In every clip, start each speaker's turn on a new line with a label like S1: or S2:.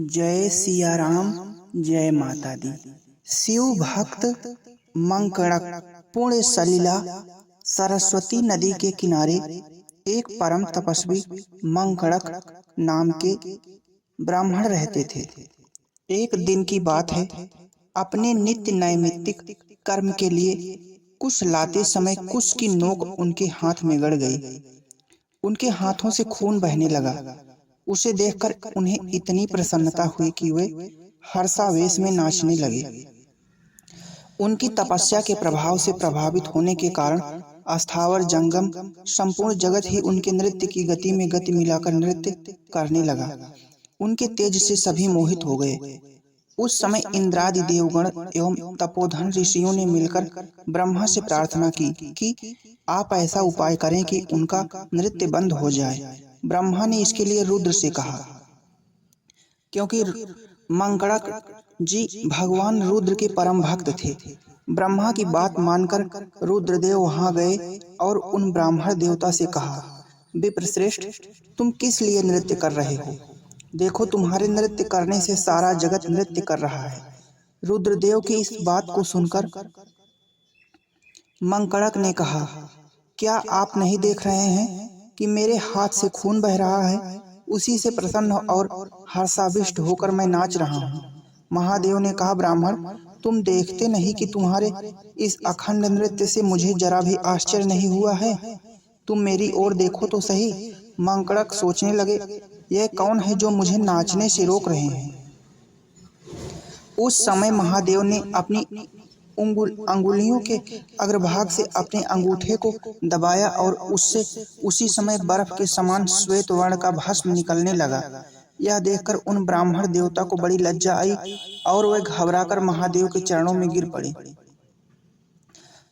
S1: जय सिया राम, जय माता दी। शिव भक्त मंकड़क पुण्य सलिला सरस्वती नदी के किनारे एक परम तपस्वी मंकड़क नाम के ब्राह्मण रहते थे। एक दिन की बात है, अपने नित्य नैमित्तिक कर्म के लिए कुश लाते समय कुश की नोक उनके हाथ में गड़ गई। उनके हाथों से खून बहने लगा। उसे देखकर उन्हें इतनी प्रसन्नता हुई कि वे हर्षावेश में नाचने लगे। उनकी तपस्या के प्रभाव से प्रभावित होने के कारण अस्थावर जंगम संपूर्ण जगत ही उनके नृत्य की गति में गति मिलाकर नृत्य करने लगा। उनके तेज से सभी मोहित हो गए। उस समय इंद्रादि देवगण एवं तपोधन ऋषियों ने मिलकर ब्रह्मा से प्रार्थना की कि आप ऐसा उपाय करें कि उनका नृत्य बंद हो जाए। ब्रह्मा ने इसके लिए रुद्र से कहा, क्योंकि मंकड़क जी भगवान रुद्र के परम भक्त थे। ब्रह्मा की बात मानकर रुद्रदेव वहां गए और उन ब्राह्मण देवता से कहा, विप्रश्रेष्ठ, तुम किस लिए नृत्य कर रहे हो? देखो, तुम्हारे नृत्य करने से सारा जगत नृत्य कर रहा है। रुद्रदेव की इस बात को सुनकर मंकड़क ने कहा, क्या आप नहीं देख रहे हैं कि मेरे हाथ से खून बह रहा है? उसी से प्रसन्न और हर्षाविष्ट होकर मैं नाच रहा हूँ। महादेव ने कहा, ब्राह्मण, तुम देखते नहीं कि तुम्हारे इस अखंड नृत्य से मुझे जरा भी आश्चर्य नहीं हुआ है? तुम मेरी ओर देखो तो सही। मंकड़क सोचने लगे, यह कौन है जो मुझे नाचने से रोक रहे हैं? उस समय महादेव ने अपनी अंगुलियों के अग्रभाग से अपने अंगूठे को दबाया और उससे उसी समय बर्फ के समान श्वेत वर्ण का भस्म निकलने लगा। यह देखकर उन ब्राह्मण देवता को बड़ी लज्जा आई और वे घबराकर महादेव के चरणों में गिर पड़े।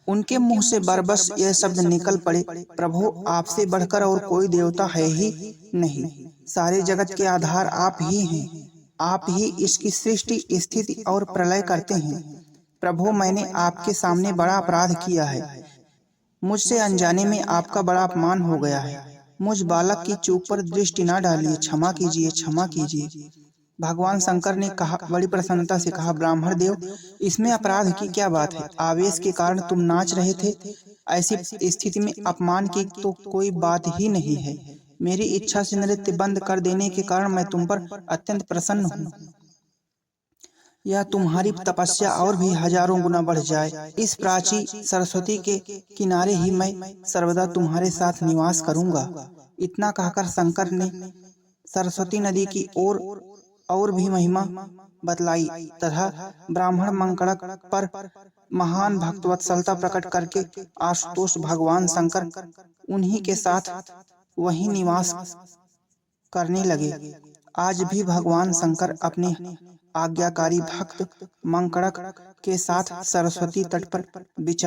S1: उनके मुंह से बरबस यह शब्द निकल पड़े, प्रभु, आपसे बढ़कर और कोई देवता है ही नहीं। सारे जगत के आधार आप ही हैं। आप ही इसकी सृष्टि, स्थिति और प्रलय करते हैं। प्रभु, मैंने आपके सामने बड़ा अपराध किया है। मुझसे अनजाने में आपका बड़ा अपमान हो गया है। मुझ बालक की चूक पर दृष्टि न डालिए। क्षमा कीजिए, क्षमा कीजिए। भगवान शंकर ने कहा, बड़ी प्रसन्नता से कहा, ब्राह्मण देव, इसमें अपराध की क्या बात है? आवेश के कारण तुम नाच रहे थे। ऐसी स्थिति में अपमान की तो कोई बात ही नहीं है। मेरी इच्छा से नृत्य बंद कर देने के कारण मैं तुम पर अत्यंत प्रसन्न हूँ। यह तुम्हारी तपस्या और भी हजारों गुना बढ़ जाए। इस प्राची सरस्वती के किनारे ही मैं सर्वदा तुम्हारे साथ निवास करूंगा। इतना कहकर शंकर ने सरस्वती नदी की और भी महिमा बतलाई तथा ब्राह्मण मंकड़क पर महान भक्तवत्सलता प्रकट करके आशुतोष भगवान शंकर उन्हीं के साथ वहीं निवास करने लगे। आज भी भगवान शंकर अपने आज्ञाकारी भक्त मंकड़क के साथ सरस्वती तट पर विचर